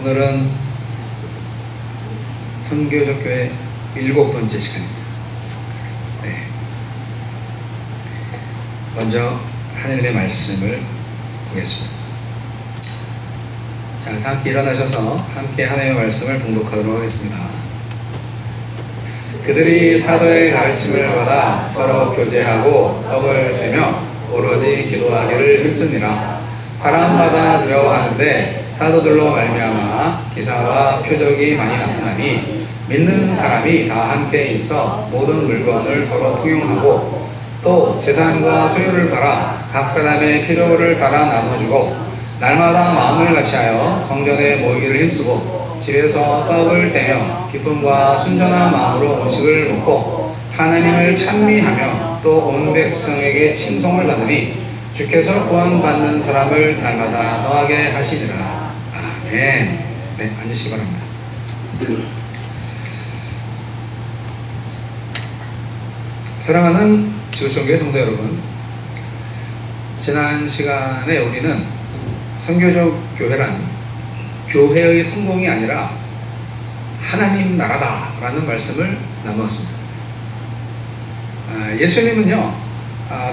오늘은 선교적 교회 7번째 시간입니다. 네. 먼저 하나님의 말씀을 보겠습니다. 자, 다 함께 일어나셔서 함께 하나님의 말씀을 봉독하도록 하겠습니다. 그들이 사도의 가르침을 받아 서로 교제하고 떡을 떼며 오로지 기도하기를 힘쓰니라. 사람마다 두려워하는데 사도들로 말미암아 기사와 표적이 많이 나타나니 믿는 사람이 다 함께 있어 모든 물건을 서로 통용하고 또 재산과 소유를 팔아 각 사람의 필요를 따라 나눠주고 날마다 마음을 같이하여 성전에 모이기를 힘쓰고 집에서 떡을 떼며 기쁨과 순전한 마음으로 음식을 먹고 하나님을 찬미하며 또 온 백성에게 칭송을 받으니 주께서 구원받는 사람을 날마다 더하게 하시니라. 아멘. 네, 앉으시기 바랍니다. 사랑하는 지구촌교회 성도 여러분, 지난 시간에 우리는 선교적 교회란 교회의 성공이 아니라 하나님 나라다 라는 말씀을 나누었습니다. 예수님은요,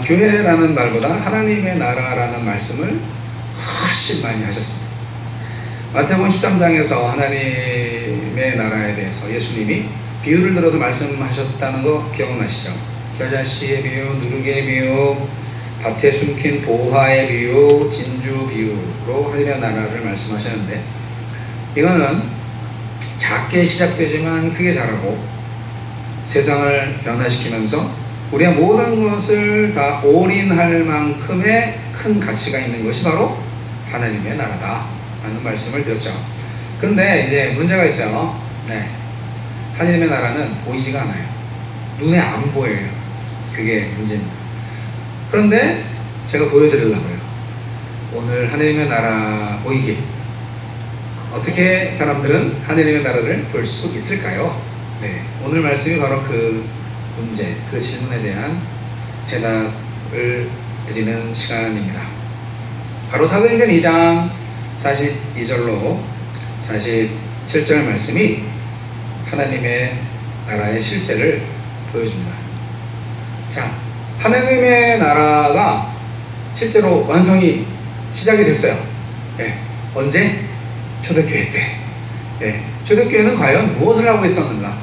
교회라는 말보다 하나님의 나라라는 말씀을 훨씬 많이 하셨습니다. 마태복음 13장에서 하나님의 나라에 대해서 예수님이 비유를 들어서 말씀하셨다는 거 기억나시죠? 겨자씨의 비유, 누룩의 비유, 밭에 숨긴 보화의 비유, 진주 비유로 하나님의 나라를 말씀하셨는데, 이거는 작게 시작되지만 크게 자라고 세상을 변화시키면서 우리의 모든 것을 다 올인할 만큼의 큰 가치가 있는 것이 바로 하나님의 나라다 라는 말씀을 드렸죠. 그런데 이제 문제가 있어요. 네. 하나님의 나라는 보이지가 않아요. 눈에 안 보여요. 그게 문제입니다. 그런데 제가 보여드리려고요. 오늘 하나님의 나라 보이기, 어떻게 사람들은 하나님의 나라를 볼 수 있을까요? 네. 오늘 말씀이 바로 그 문제, 그 질문에 대한 해답을 드리는 시간입니다. 바로 사도행전 2장 42절로 47절 말씀이 하나님의 나라의 실제를 보여줍니다. 자, 하나님의 나라가 실제로 완성이 시작이 됐어요. 네. 언제? 초대교회 때. 네. 초대교회는 과연 무엇을 하고 있었는가?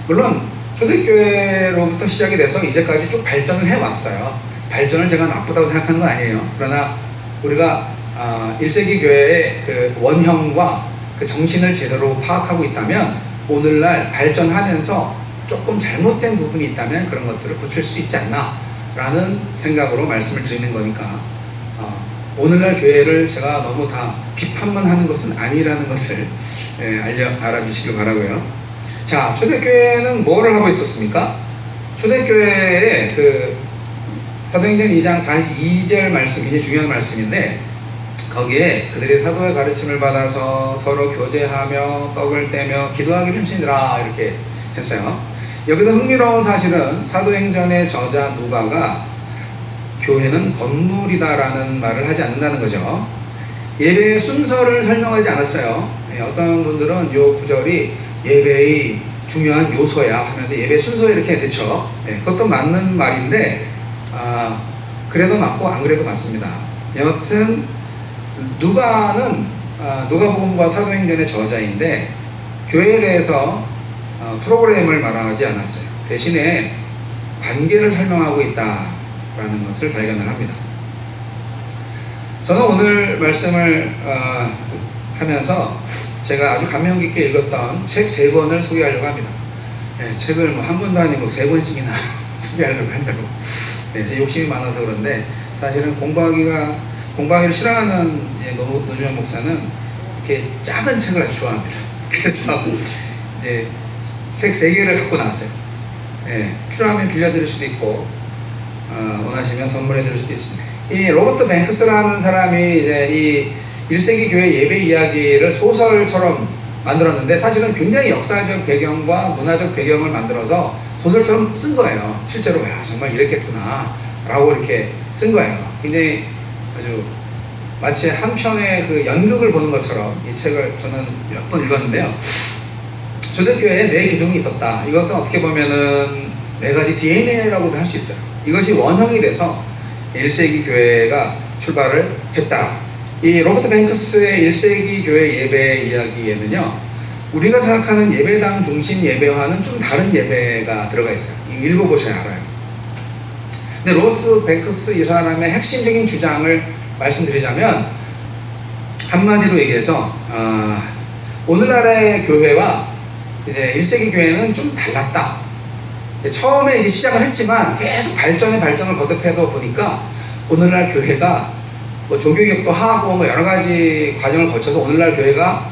물론 초대교회로부터 시작이 돼서 이제까지 쭉 발전을 해왔어요. 발전을 제가 나쁘다고 생각하는 건 아니에요. 그러나 우리가 1세기 교회의 그 원형과 그 정신을 제대로 파악하고 있다면 오늘날 발전하면서 조금 잘못된 부분이 있다면 그런 것들을 고칠 수 있지 않나 라는 생각으로 말씀을 드리는 거니까 오늘날 교회를 제가 너무 다 비판만 하는 것은 아니라는 것을 알아주시길 바라고요. 자, 초대교회는 뭐를 하고 있었습니까? 초대교회의 그 사도행전 2장 42절 말씀, 굉장히 중요한 말씀인데, 거기에 그들이 사도의 가르침을 받아서 서로 교제하며 떡을 떼며 기도하기를 힘쓰니라 이렇게 했어요. 여기서 흥미로운 사실은 사도행전의 저자 누가가 교회는 건물이다라는 말을 하지 않는다는 거죠. 예배의 순서를 설명하지 않았어요. 어떤 분들은 이 구절이 예배의 중요한 요소야 하면서 예배 순서에 이렇게 넣죠. 네, 그것도 맞는 말인데 그래도 맞고 안 그래도 맞습니다. 여하튼 누가는 누가복음과 사도행전의 저자인데 교회에 대해서 프로그램을 말하지 않았어요. 대신에 관계를 설명하고 있다라는 것을 발견을 합니다. 저는 오늘 말씀을 하면서 제가 아주 감명 깊게 읽었던 책 3권을 소개하려고 합니다. 네, 책을 뭐 한 권도 아니고 3권씩이나 소개하려고 한다고. 네, 제 욕심이 많아서 그런데 사실은 공부하기를 싫어하는 노주현 목사는 이렇게 작은 책을 아주 좋아합니다. 그래서 이제 책 3개를 갖고 나왔어요. 네, 필요하면 빌려드릴 수도 있고 원하시면 선물해드릴 수도 있습니다. 이 로버트 뱅크스라는 사람이 이제 이 1세기 교회 예배 이야기를 소설처럼 만들었는데 사실은 굉장히 역사적 배경과 문화적 배경을 만들어서 소설처럼 쓴 거예요. 실제로 야, 정말 이랬겠구나 라고 이렇게 쓴 거예요. 굉장히 아주 마치 한 편의 그 연극을 보는 것처럼 이 책을 저는 몇 번 읽었는데요. 초대교회에 네 기둥이 있었다. 이것은 어떻게 보면은 네 가지 DNA라고도 할 수 있어요. 이것이 원형이 돼서 1세기 교회가 출발을 했다. 이 로버트 뱅크스의 1세기 교회 예배 이야기에는요, 우리가 생각하는 예배당 중심 예배와는 좀 다른 예배가 들어가 있어요. 읽어보셔야 알아요. 근데 로버트 뱅크스 이 사람의 핵심적인 주장을 말씀드리자면, 한마디로 얘기해서 오늘날의 교회와 이제 1세기 교회는 좀 달랐다. 처음에 이제 시작을 했지만 계속 발전을 거듭해도 보니까 오늘날 교회가 뭐 조교육도 하고 뭐 여러 가지 과정을 거쳐서 오늘날 교회가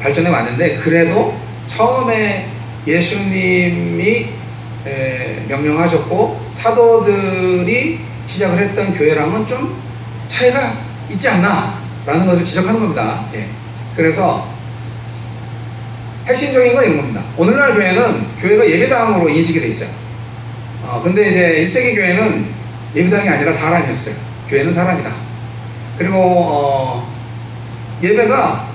발전해 왔는데, 그래도 처음에 예수님이 명령하셨고 사도들이 시작을 했던 교회랑은 좀 차이가 있지 않나 라는 것을 지적하는 겁니다. 예. 그래서 핵심적인 건 이런 겁니다. 오늘날 교회는 교회가 예배당으로 인식이 돼 있어요. 근데 이제 1세기 교회는 예배당이 아니라 사람이었어요. 교회는 사람이다. 그리고 예배가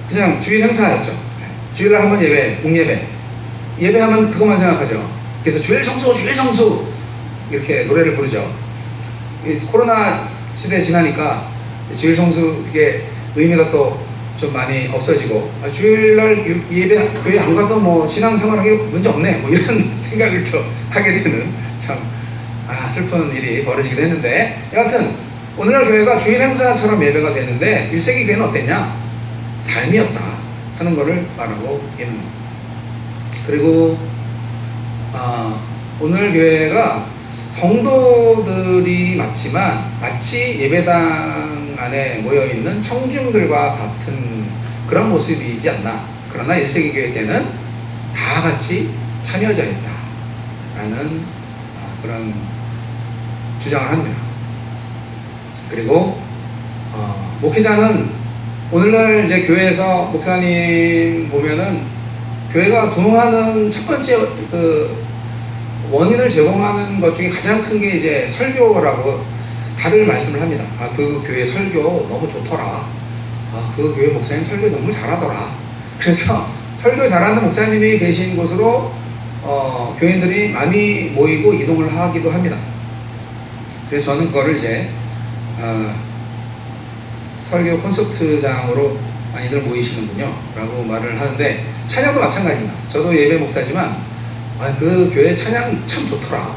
그냥 주일 행사였죠. 주일날 한번 예배, 공예배. 예배하면 그것만 생각하죠. 그래서 주일 성수 이렇게 노래를 부르죠. 코로나 시대 지나니까 주일 성수 그게 의미가 또 좀 많이 없어지고, 주일날 예배 교회 안 가도 뭐 신앙생활하기 문제 없네 뭐 이런 생각을 또 하게 되는 참 슬픈 일이 벌어지기도 했는데, 여하튼 오늘날 교회가 주일 행사처럼 예배가 되는데 1세기 교회는 어땠냐? 삶이었다 하는 것을 말하고 있는 겁니다. 그리고 오늘 교회가 성도들이 맞지만 마치 예배당 안에 모여있는 청중들과 같은 그런 모습이지 않나. 그러나 1세기 교회 때는 다 같이 참여자 했다 라는 그런 주장을 합니다. 그리고 목회자는 오늘날 이제 교회에서 목사님 보면은 교회가 부흥하는 첫 번째 그 원인을 제공하는 것 중에 가장 큰 게 이제 설교라고 다들 말씀을 합니다. 그 교회 설교 너무 좋더라. 그 교회 목사님 설교 너무 잘하더라. 그래서 설교 잘하는 목사님이 계신 곳으로 교인들이 많이 모이고 이동을 하기도 합니다. 그래서 저는 그거를 이제 설교 콘서트장으로 많이들 모이시는군요 라고 말을 하는데, 찬양도 마찬가지입니다. 저도 예배 목사지만 그 교회 찬양 참 좋더라.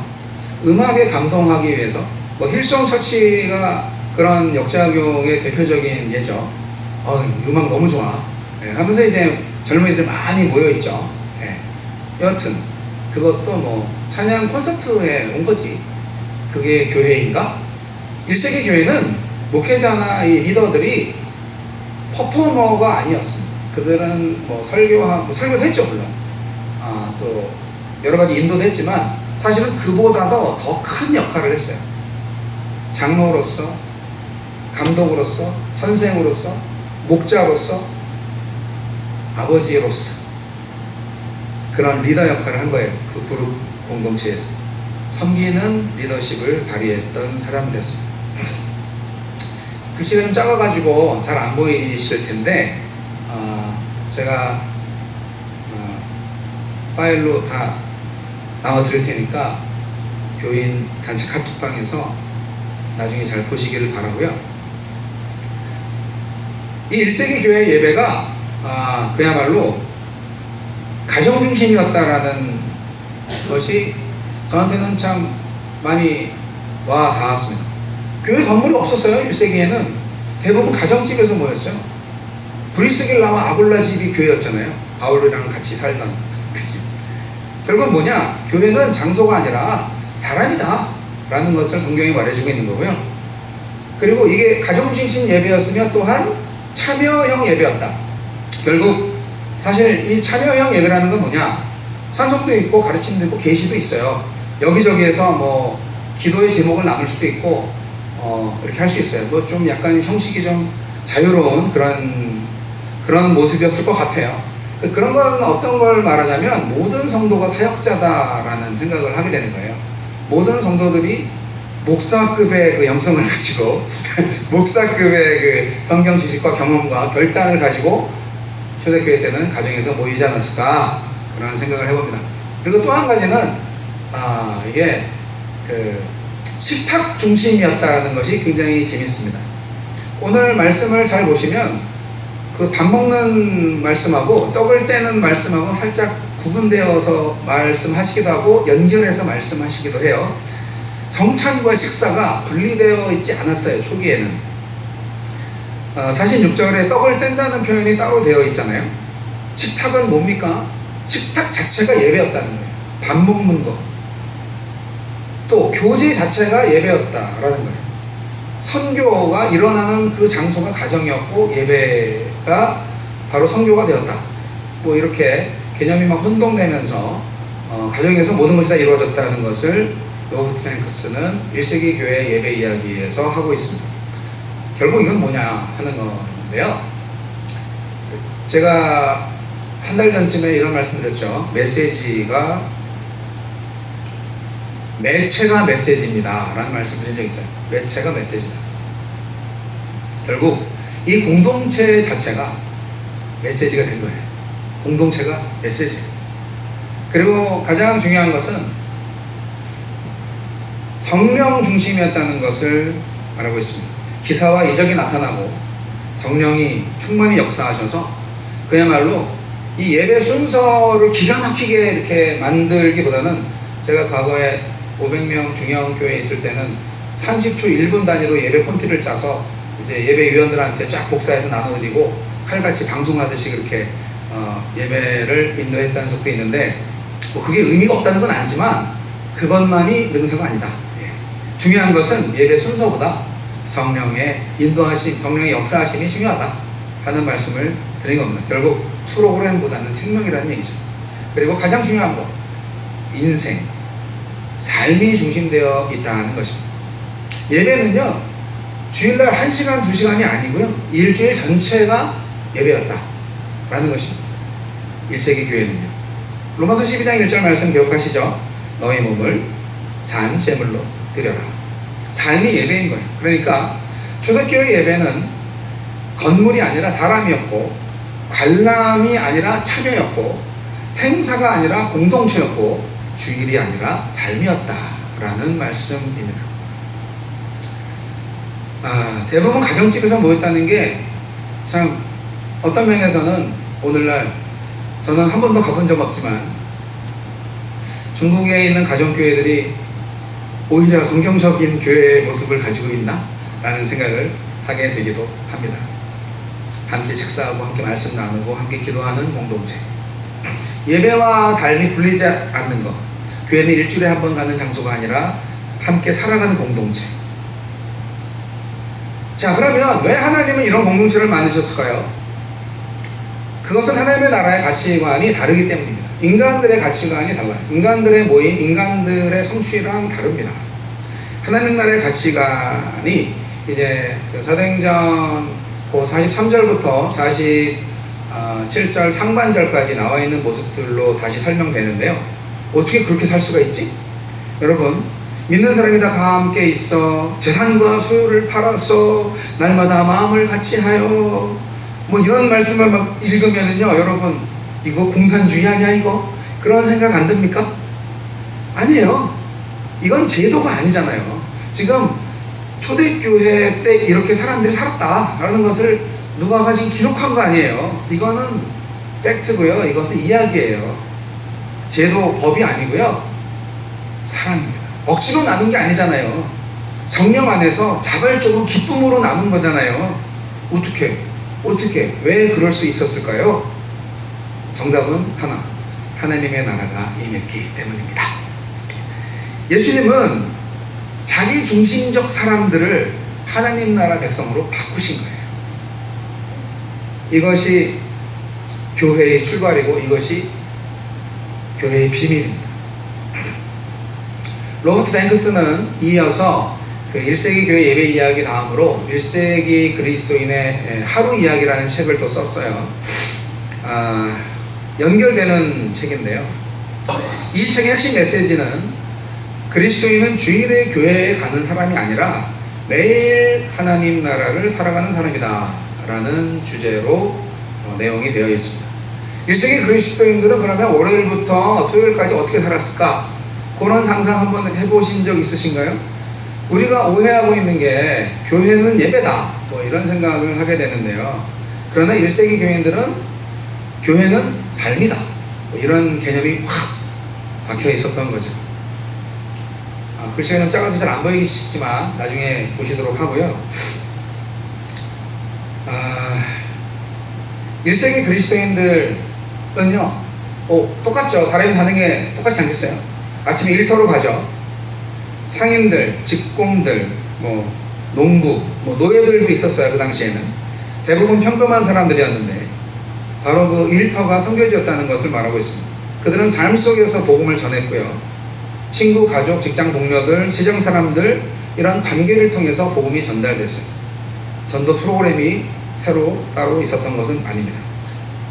음악에 감동하기 위해서 뭐 힐송 처치가 그런 역작용의 대표적인 예죠. 음악 너무 좋아 하면서 이제 젊은이들이 많이 모여있죠. 여하튼 그것도 뭐 찬양 콘서트에 온 거지. 그게 교회인가? 1세기 교회는 목회자나 이 리더들이 퍼포머가 아니었습니다. 그들은 뭐 설교도 했죠 물론. 또 여러 가지 인도도 했지만 사실은 그보다도 더 큰 역할을 했어요. 장로로서, 감독으로서, 선생으로서, 목자로서, 아버지로서 그런 리더 역할을 한 거예요. 그 그룹 공동체에서 섬기는 리더십을 발휘했던 사람들이었습니다. 글씨가 좀 작아가지고 잘 안 보이실 텐데 제가 파일로 다 나와 드릴 테니까 교인 단체 카톡방에서 나중에 잘 보시기를 바라고요. 이 1세기 교회 예배가 그야말로 가정 중심이었다라는 것이 저한테는 참 많이 와 닿았습니다. 교회 건물이 없었어요. 1세기에는 대부분 가정집에서 모였어요. 브리스길라와 아굴라 집이 교회였잖아요. 바울이랑 같이 살던 그 집. 결국 뭐냐? 교회는 장소가 아니라 사람이다 라는 것을 성경이 말해주고 있는 거고요. 그리고 이게 가정 중심 예배였으며 또한 참여형 예배였다. 결국 사실 이 참여형 예배라는 건 뭐냐? 찬송도 있고 가르침도 있고 계시도 있어요. 여기저기에서 뭐 기도의 제목을 나눌 수도 있고 이렇게 할 수 있어요. 뭐 좀 약간 형식이 좀 자유로운 그런 모습이었을 것 같아요. 그런 건 어떤 걸 말하자면 모든 성도가 사역자다라는 생각을 하게 되는 거예요. 모든 성도들이 목사급의 그 영성을 가지고 목사급의 그 성경 지식과 경험과 결단을 가지고 초대교회 때는 가정에서 모이지 않았을까 그런 생각을 해봅니다. 그리고 또 한 가지는 이게 그 식탁 중심이었다는 것이 굉장히 재밌습니다. 오늘 말씀을 잘 보시면 그 밥 먹는 말씀하고 떡을 떼는 말씀하고 살짝 구분되어서 말씀하시기도 하고 연결해서 말씀하시기도 해요. 성찬과 식사가 분리되어 있지 않았어요. 초기에는 46절에 떡을 뗀다는 표현이 따로 되어 있잖아요. 식탁은 뭡니까? 식탁 자체가 예배였다는 거예요. 밥 먹는 거. 또 교제 자체가 예배였다라는 거예요. 선교가 일어나는 그 장소가 가정이었고 예배가 바로 선교가 되었다. 뭐 이렇게 개념이 막 혼동되면서 가정에서 모든 것이 다 이루어졌다는 것을 로버트 프랭크스는 1세기 교회 예배 이야기에서 하고 있습니다. 결국 이건 뭐냐 하는 건데요. 제가 한 달 전쯤에 이런 말씀 드렸죠. 매체가 메시지입니다 라는 말씀 드린 적 있어요. 매체가 메시지다. 결국 이 공동체 자체가 메시지가 된 거예요. 공동체가 메시지예요. 그리고 가장 중요한 것은 성령 중심이었다는 것을 말하고 있습니다. 기사와 이적이 나타나고 성령이 충만히 역사하셔서 그야말로 이 예배 순서를 기가 막히게 이렇게 만들기보다는 제가 과거에 500명 중형 교회에 있을 때는 30초 1분 단위로 예배 콘티를 짜서 이제 예배위원들한테 쫙 복사해서 나눠드리고 칼같이 방송하듯이 그렇게 예배를 인도했다는 적도 있는데 뭐 그게 의미가 없다는 건 아니지만 그것만이 능사가 아니다. 중요한 것은 예배 순서보다 성령의 인도하심, 성령의 역사하심이 중요하다 하는 말씀을 드린 겁니다. 결국 프로그램보다는 생명이라는 얘기죠. 그리고 가장 중요한 거, 인생, 삶이 중심되어 있다는 것입니다. 예배는요, 주일날 1시간, 2시간이 아니고요, 일주일 전체가 예배였다 라는 것입니다. 1세기 교회는요. 로마서 12장 1절 말씀 기억하시죠? 너희 몸을 산 제물로 드려라. 삶이 예배인 거예요. 그러니까 초대교회 예배는 건물이 아니라 사람이었고, 관람이 아니라 참여였고, 행사가 아니라 공동체였고, 주일이 아니라 삶이었다라는 말씀입니다. 대부분 가정집에서 모였다는 게 참 어떤 면에서는 오늘날 저는 한 번도 가본 적 없지만 중국에 있는 가정교회들이 오히려 성경적인 교회의 모습을 가지고 있나? 라는 생각을 하게 되기도 합니다. 함께 식사하고 함께 말씀 나누고 함께 기도하는 공동체, 예배와 삶이 분리되지 않는 것. 교회는 일주일에 한 번 가는 장소가 아니라 함께 살아가는 공동체. 자, 그러면 왜 하나님은 이런 공동체를 만드셨을까요? 그것은 하나님의 나라의 가치관이 다르기 때문입니다. 인간들의 가치관이 달라요. 인간들의 모임, 인간들의 성취랑 다릅니다. 하나님 나라의 가치관이 이제 그 사도행전 43절부터 47절 상반절까지 나와 있는 모습들로 다시 설명되는데요. 어떻게 그렇게 살 수가 있지? 여러분, 믿는 사람이 다 함께 있어 재산과 소유를 팔아서 날마다 마음을 같이 하여, 뭐 이런 말씀을 막 읽으면은요, 여러분 이거 공산주의 아니야 이거? 그런 생각 안 듭니까? 아니에요. 이건 제도가 아니잖아요. 지금 초대교회 때 이렇게 사람들이 살았다라는 것을 누가가 지금 기록한 거 아니에요. 이거는 팩트고요. 이것은 이야기예요. 제도, 법이 아니고요, 사랑입니다. 억지로 나눈 게 아니잖아요. 성령 안에서 자발적으로 기쁨으로 나눈 거잖아요. 어떻게 왜 그럴 수 있었을까요? 정답은 하나, 하나님의 나라가 임했기 때문입니다. 예수님은 자기 중심적 사람들을 하나님 나라 백성으로 바꾸신 거예요. 이것이 교회의 출발이고 이것이 교회의 비밀입니다. 로버트 프랭크스는 이어서 그 1세기 교회 예배 이야기 다음으로 1세기 그리스도인의 하루 이야기라는 책을 또 썼어요. 연결되는 책인데요. 이 책의 핵심 메시지는 그리스도인은 주일에 교회에 가는 사람이 아니라 매일 하나님 나라를 살아가는 사람이다 라는 주제로 내용이 되어 있습니다. 1세기 그리스도인들은 그러면 월요일부터 토요일까지 어떻게 살았을까? 그런 상상 한번 해보신 적 있으신가요? 우리가 오해하고 있는 게 교회는 예배다 뭐 이런 생각을 하게 되는데요. 그러나 1세기 교인들은 교회는 삶이다 뭐 이런 개념이 확 박혀 있었던 거죠. 글씨가 좀 작아서 잘 안 보이기 쉽지만 나중에 보시도록 하고요. 1세기 그리스도인들은요, 똑같죠. 사람이 사는 게 똑같지 않겠어요? 아침에 일터로 가죠. 상인들, 직공들, 뭐 농부, 뭐 노예들도 있었어요. 그 당시에는 대부분 평범한 사람들이었는데 바로 그 일터가 선교지였다는 것을 말하고 있습니다. 그들은 삶 속에서 복음을 전했고요. 친구, 가족, 직장 동료들, 시장 사람들 이런 관계를 통해서 복음이 전달됐어요. 전도 프로그램이 새로 따로 있었던 것은 아닙니다.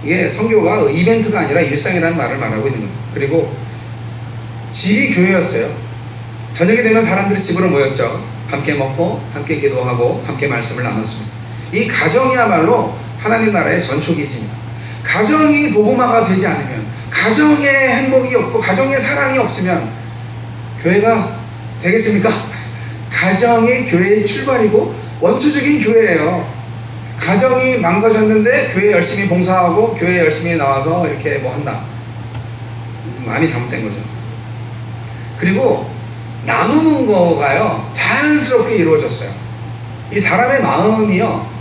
이게 선교가 이벤트가 아니라 일상이라는 말을 말하고 있는 겁니다. 그리고 집이 교회였어요. 저녁이 되면 사람들이 집으로 모였죠. 함께 먹고 함께 기도하고 함께 말씀을 나눴습니다. 이 가정이야말로 하나님 나라의 전초기지입니다. 가정이 복음화가 되지 않으면, 가정에 행복이 없고 가정에 사랑이 없으면 교회가 되겠습니까? 가정이 교회의 출발이고 원초적인 교회예요. 가정이 망가졌는데 교회 열심히 봉사하고 교회 열심히 나와서 이렇게 뭐 한다. 많이 잘못된 거죠. 그리고 나누는 거가요 자연스럽게 이루어졌어요. 이 사람의 마음이요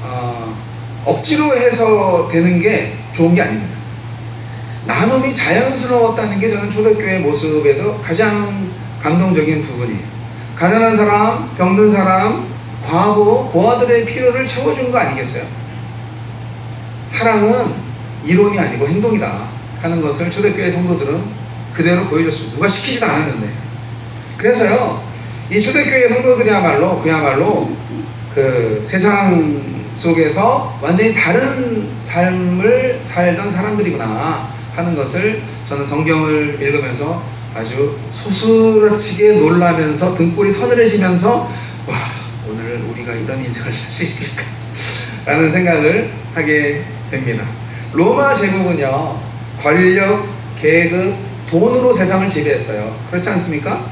억지로 해서 되는 게 좋은 게 아닙니다. 나눔이 자연스러웠다는 게 저는 초대교회 모습에서 가장 감동적인 부분이에요. 가난한 사람, 병든 사람, 과부, 고아들의 필요를 채워준 거 아니겠어요? 사랑은 이론이 아니고 행동이다 하는 것을 초대교회 성도들은 그대로 보여줬습니다. 누가 시키지도 않았는데. 그래서요, 이 초대교회 성도들이야말로 그야말로 그 세상 속에서 완전히 다른 삶을 살던 사람들이구나 하는 것을 저는 성경을 읽으면서 아주 소스라치게 놀라면서 등골이 서늘해지면서 와, 오늘 우리가 이런 인생을 살 수 있을까? 라는 생각을 하게 됩니다. 로마 제국은요, 권력, 계급, 돈으로 세상을 지배했어요. 그렇지 않습니까?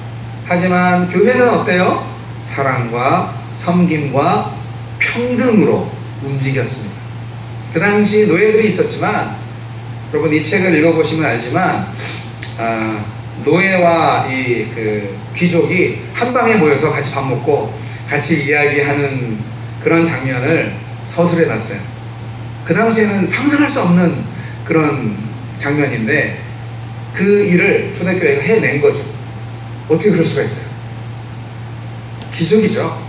하지만 교회는 어때요? 사랑과 섬김과 평등으로 움직였습니다. 그 당시 노예들이 있었지만, 여러분 이 책을 읽어보시면 알지만 노예와 이 그 귀족이 한 방에 모여서 같이 밥 먹고 같이 이야기하는 그런 장면을 서술해 놨어요. 그 당시에는 상상할 수 없는 그런 장면인데 그 일을 초대교회가 해낸 거죠. 어떻게 그럴 수가 있어요? 기적이죠.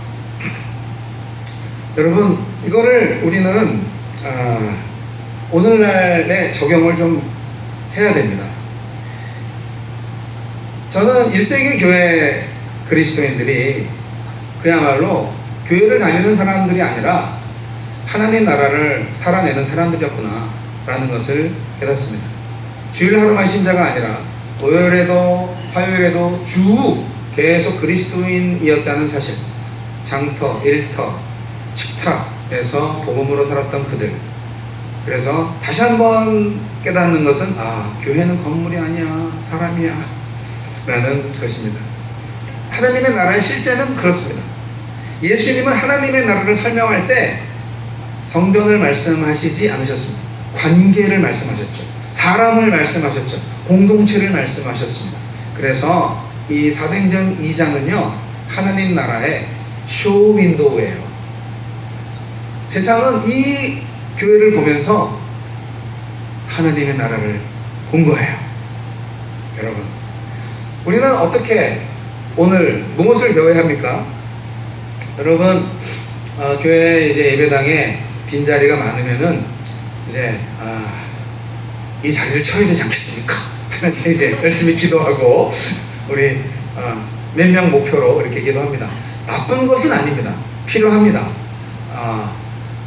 여러분 이거를 우리는 오늘날에 적용을 좀 해야 됩니다. 저는 1세기 교회 그리스도인들이 그야말로 교회를 다니는 사람들이 아니라 하나님 나라를 살아내는 사람들이었구나 라는 것을 깨닫습니다. 주일 하루만 신자가 아니라 월요일에도 화요일에도 주 계속 그리스도인이었다는 사실, 장터, 일터, 식탁에서 복음으로 살았던 그들. 그래서 다시 한번 깨닫는 것은 교회는 건물이 아니야, 사람이야 라는 것입니다. 하나님의 나라의 실제는 그렇습니다. 예수님은 하나님의 나라를 설명할 때 성전을 말씀하시지 않으셨습니다. 관계를 말씀하셨죠. 사람을 말씀하셨죠. 공동체를 말씀하셨습니다. 그래서 이 사도행전 2장은요 하나님 나라의 쇼윈도우예요. 세상은 이 교회를 보면서 하나님의 나라를 본 거예요. 여러분 우리는 어떻게 오늘 무엇을 배워야 합니까? 여러분 교회 이제 예배당에 빈자리가 많으면은 이제 이 자리를 채워야 되지 않겠습니까? 하면서 이제 열심히 기도하고 우리 몇 명 목표로 이렇게 기도합니다. 나쁜 것은 아닙니다. 필요합니다.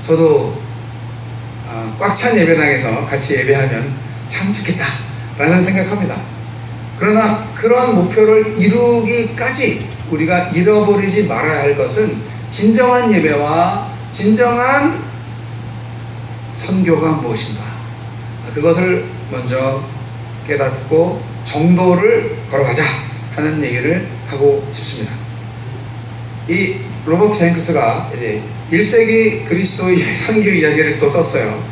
저도 꽉 찬 예배당에서 같이 예배하면 참 좋겠다 라는 생각합니다. 그러나 그런 목표를 이루기까지 우리가 잃어버리지 말아야 할 것은 진정한 예배와 진정한 선교가 무엇인가, 그것을 먼저 깨닫고 정도를 걸어가자 하는 얘기를 하고 싶습니다. 이 로버트 뱅크스가 이제 1세기 그리스도의 선교 이야기를 또 썼어요.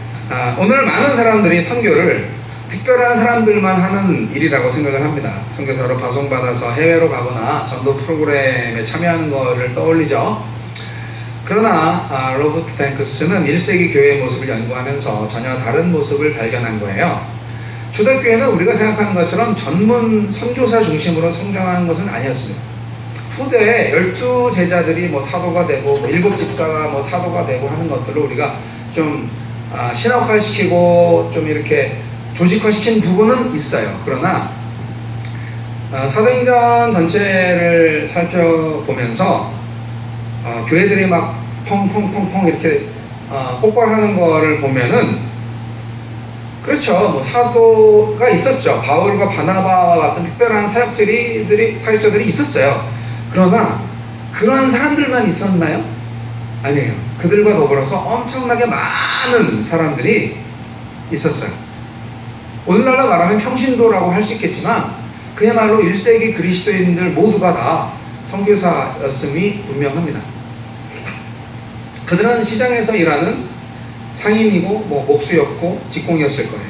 오늘 많은 사람들이 선교를 특별한 사람들만 하는 일이라고 생각을 합니다. 선교사로 파송받아서 해외로 가거나 전도 프로그램에 참여하는 것을 떠올리죠. 그러나 로버트 뱅크스는 1세기 교회의 모습을 연구하면서 전혀 다른 모습을 발견한 거예요. 초대교회는 우리가 생각하는 것처럼 전문 선교사 중심으로 성장하는 것은 아니었습니다. 후대에 12제자들이 사도가 되고 7집사가 사도가 되고 하는 것들을 우리가 좀 신학화시키고 좀 이렇게 조직화시킨 부분은 있어요. 그러나 사도행전 전체를 살펴보면서 교회들이 막 펑펑펑펑 이렇게 폭발하는 거를 보면은, 그렇죠, 사도가 있었죠. 바울과 바나바와 같은 특별한 사역자들이 있었어요. 그러나 그런 사람들만 있었나요? 아니에요. 그들과 더불어서 엄청나게 많은 사람들이 있었어요. 오늘날로 말하면 평신도라고 할 수 있겠지만 그야말로 1세기 그리스도인들 모두가 다 선교사였음이 분명합니다. 그들은 시장에서 일하는 상인이고 목수였고 직공이었을 거예요.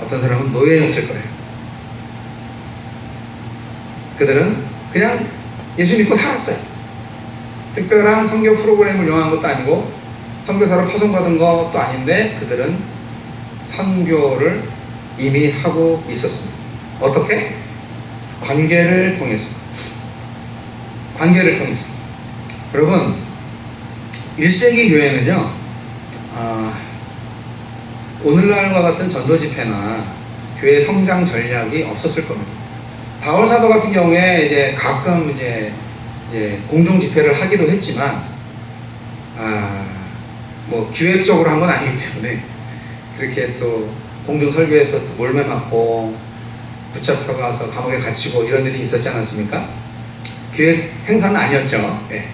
어떤 사람은 노예였을 거예요. 그들은 그냥 예수 믿고 살았어요. 특별한 선교 프로그램을 이용한 것도 아니고 선교사로 파송받은 것도 아닌데 그들은 선교를 이미 하고 있었습니다. 어떻게? 관계를 통해서. 여러분, 1세기 교회는요, 오늘날과 같은 전도 집회나 교회 성장 전략이 없었을 겁니다. 바울 사도 같은 경우에 이제 가끔 이제 공중 집회를 하기도 했지만, 기획적으로 한 건 아니기 때문에 그렇게 또 공중 설교에서 또 몰매 맞고 붙잡혀가서 감옥에 갇히고 이런 일이 있었지 않았습니까? 기획 행사는 아니었죠. 네.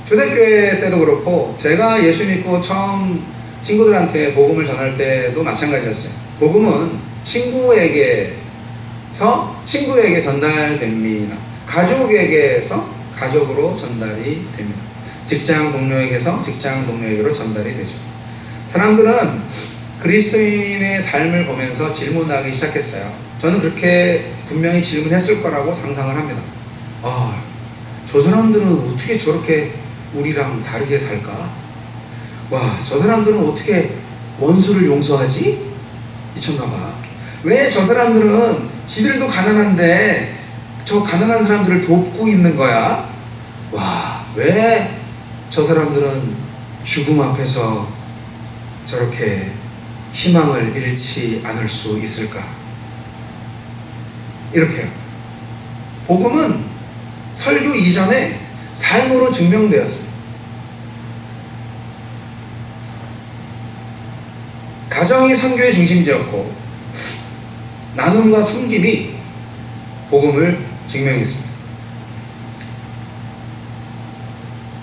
초대교회 때도 그렇고 제가 예수 믿고 처음 친구들한테 복음을 전할 때도 마찬가지였어요. 복음은 친구에게 전달됩니다. 가족에게서 가족으로 전달이 됩니다. 직장 동료에게서 직장 동료에게로 전달이 되죠. 사람들은 그리스도인의 삶을 보면서 질문하기 시작했어요. 저는 그렇게 분명히 질문했을 거라고 상상을 합니다. 저 사람들은 어떻게 저렇게 우리랑 다르게 살까? 저 사람들은 어떻게 원수를 용서하지? 미쳤나 봐. 왜 저 사람들은 지들도 가난한데 저 가난한 사람들을 돕고 있는 거야? 왜 저 사람들은 죽음 앞에서 저렇게 희망을 잃지 않을 수 있을까? 이렇게요. 복음은 설교 이전에 삶으로 증명되었습니다. 가정이 선교의 중심지였고 나눔과 섬김이 복음을 증명했습니다.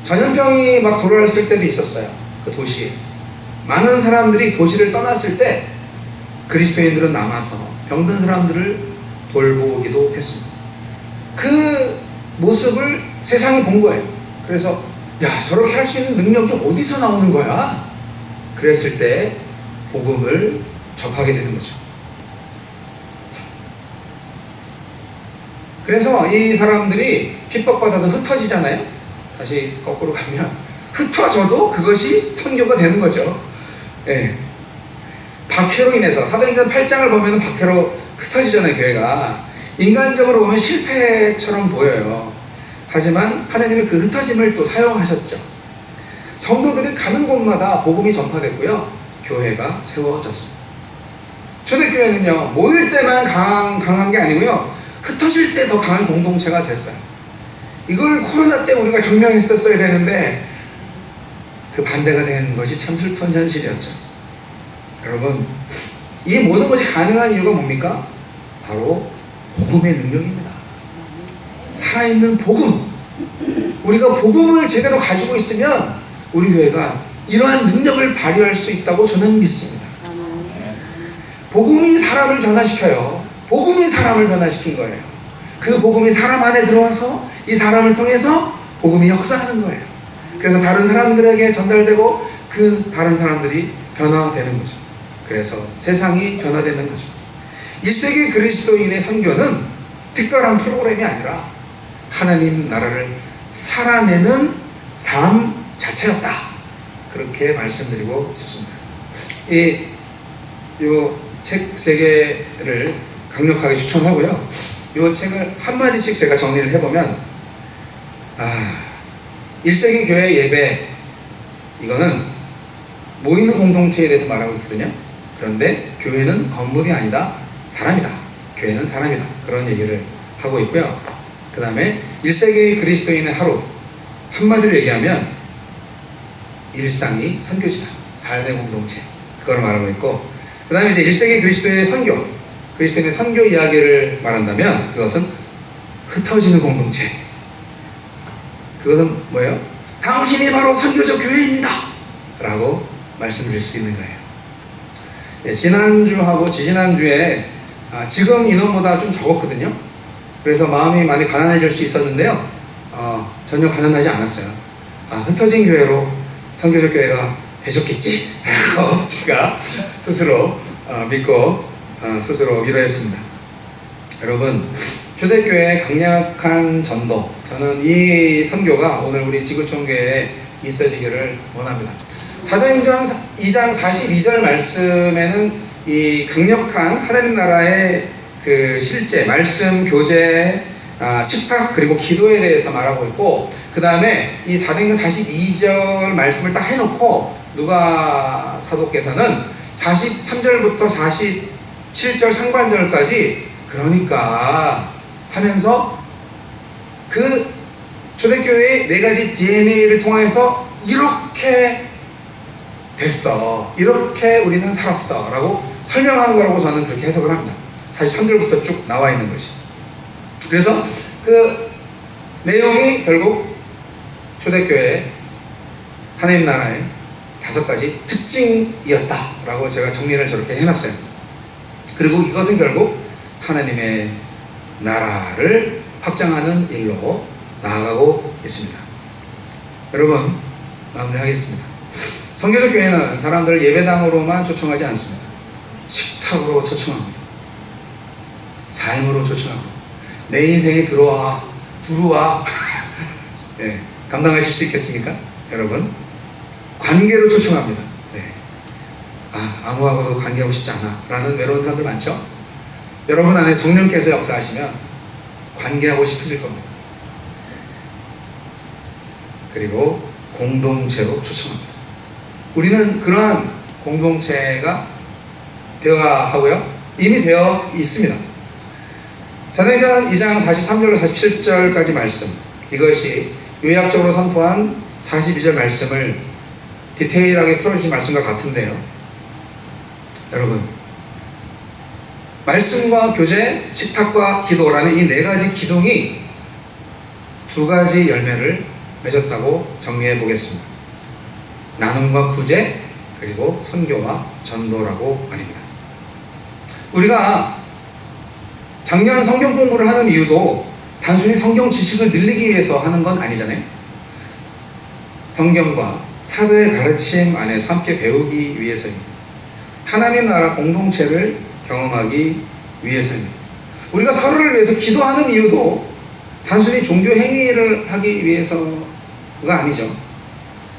전염병이 막 돌아왔을 때도 있었어요. 그 도시에 많은 사람들이 도시를 떠났을 때 그리스도인들은 남아서 병든 사람들을 돌보기도 했습니다. 그 모습을 세상이 본 거예요. 그래서 저렇게 할 수 있는 능력이 어디서 나오는 거야? 그랬을 때 복음을 접하게 되는 거죠. 그래서 이 사람들이 핍박받아서 흩어지잖아요. 다시 거꾸로 가면 흩어져도 그것이 선교가 되는 거죠. 예. 박해로 인해서 사도행전 8장을 보면 박해로 흩어지잖아요. 교회가 인간적으로 보면 실패처럼 보여요. 하지만 하나님이 그 흩어짐을 또 사용하셨죠. 성도들이 가는 곳마다 복음이 전파됐고요, 교회가 세워졌습니다. 초대교회는요, 모일 때만 강한 게 아니고요, 흩어질 때 더 강한 공동체가 됐어요. 이걸 코로나 때 우리가 증명했었어야 되는데 그 반대가 되는 것이 참 슬픈 현실이었죠. 여러분, 이 모든 것이 가능한 이유가 뭡니까? 바로 복음의 능력입니다. 살아있는 복음. 우리가 복음을 제대로 가지고 있으면 우리 교회가 이러한 능력을 발휘할 수 있다고 저는 믿습니다. 복음이 사람을 변화시켜요. 복음이 사람을 변화시킨 거예요. 그 복음이 사람 안에 들어와서 이 사람을 통해서 복음이 역사하는 거예요. 그래서 다른 사람들에게 전달되고 그 다른 사람들이 변화되는 거죠. 그래서 세상이 변화되는 거죠. 1세기 그리스도인의 선교는 특별한 프로그램이 아니라 하나님 나라를 살아내는 삶 자체였다. 그렇게 말씀드리고 싶습니다. 이 책 3개를 강력하게 추천하고요. 이 책을 한마디씩 제가 정리를 해보면 1세기 교회 예배, 이거는 모이는 공동체에 대해서 말하고 있거든요. 그런데 교회는 건물이 아니다, 사람이다. 교회는 사람이다. 그런 얘기를 하고 있고요. 그 다음에 1세기 그리스도인의 하루, 한마디로 얘기하면 일상이 선교지다. 삶의 공동체. 그걸 말하고 있고, 그 다음에 이제 1세기 그리스도의 선교, 그리스도인의 선교 이야기를 말한다면 그것은 흩어지는 공동체. 그것은 뭐예요? 당신이 바로 선교적 교회입니다. 라고 말씀드릴 수 있는 거예요. 예, 지난주하고 지지난주에 지금 인원보다 좀 적었거든요. 그래서 마음이 많이 가난해질 수 있었는데요. 전혀 가난하지 않았어요. 흩어진 교회로 선교적 교회가 되셨겠지? 라고 제가 스스로 믿고 스스로 위로했습니다. 여러분, 초대교회의 강력한 전도, 저는 이 선교가 오늘 우리 지구촌교회에 있어지기를 원합니다. 사도행전 2장 42절 말씀에는 이 강력한 하나님 나라의 그 실제 말씀, 교제, 식탁 그리고 기도에 대해서 말하고 있고, 그 다음에 이 사도행전 42절 말씀을 딱 해놓고 누가 사도께서는 43절부터 47절 상반절까지 그러니까 하면서 그 초대교회의 4가지 DNA를 통해서 이렇게 됐어, 이렇게 우리는 살았어 라고 설명한 거라고 저는 그렇게 해석을 합니다. 43절부터 쭉 나와 있는 것이. 그래서 그 내용이 결국 초대교회 하나님 나라의 5가지 특징이었다 라고 제가 정리를 저렇게 해놨어요. 그리고 이것은 결국 하나님의 나라를 확장하는 일로 나아가고 있습니다. 여러분, 마무리하겠습니다. 선교적 교회는 사람들을 예배당으로만 초청하지 않습니다. 식탁으로 초청합니다. 삶으로 초청합니다. 내 인생에 들어와 네, 감당하실 수 있겠습니까? 여러분, 관계로 초청합니다. 네. 아무하고도 관계하고 싶지 않아 라는 외로운 사람들 많죠? 여러분 안에 성령께서 역사하시면 관계하고 싶어질 겁니다. 그리고 공동체로 초청합니다. 우리는 그러한 공동체가 되어야 하고요, 이미 되어 있습니다. 사도행전 2장 43절로 47절까지 말씀, 이것이 요약적으로 선포한 42절 말씀을 디테일하게 풀어주신 말씀과 같은데요. 여러분, 말씀과 교제, 식탁과 기도라는 이 4가지 기둥이 2가지 열매를 맺었다고 정리해 보겠습니다. 나눔과 구제, 그리고 선교와 전도라고 말입니다. 우리가 작년 성경 공부를 하는 이유도 단순히 성경 지식을 늘리기 위해서 하는 건 아니잖아요. 성경과 사도의 가르침 안에서 함께 배우기 위해서입니다. 하나님 나라 공동체를 경험하기 위해서입니다. 우리가 서로를 위해서 기도하는 이유도 단순히 종교 행위를 하기 위해서가 아니죠.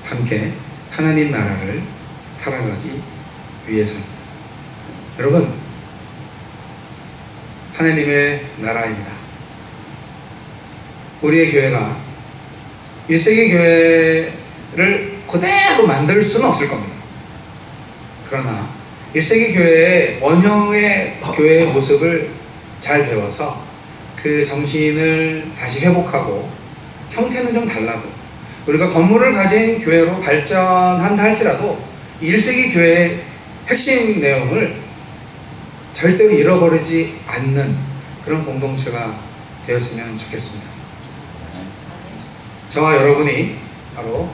함께 하나님 나라를 살아가기 위해서입니다. 여러분, 하나님의 나라입니다. 우리의 교회가 1세기 교회를 그대로 만들 수는 없을 겁니다. 그러나 1세기 교회의 원형의 교회의 모습을 잘 배워서 그 정신을 다시 회복하고, 형태는 좀 달라도 우리가 건물을 가진 교회로 발전한다 할지라도 1세기 교회의 핵심 내용을 절대로 잃어버리지 않는 그런 공동체가 되었으면 좋겠습니다. 저와 여러분이 바로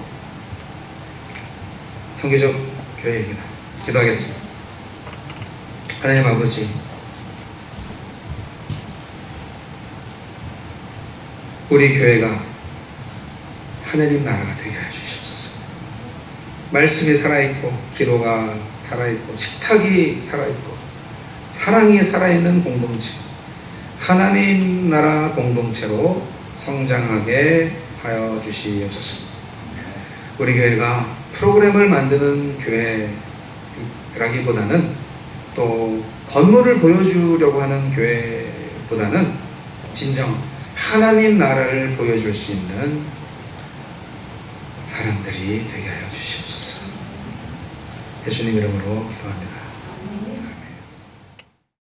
선교적 교회입니다. 기도하겠습니다. 하나님 아버지, 우리 교회가 하나님 나라가 되게 해 주시옵소서. 말씀이 살아있고, 기도가 살아있고, 식탁이 살아있고, 사랑이 살아있는 공동체, 하나님 나라 공동체로 성장하게 하여 주시옵소서. 우리 교회가 프로그램을 만드는 교회라기보다는, 또 건물을 보여주려고 하는 교회보다는 진정 하나님 나라를 보여줄 수 있는 사람들이 되게 하여 주시옵소서. 예수님 이름으로 기도합니다.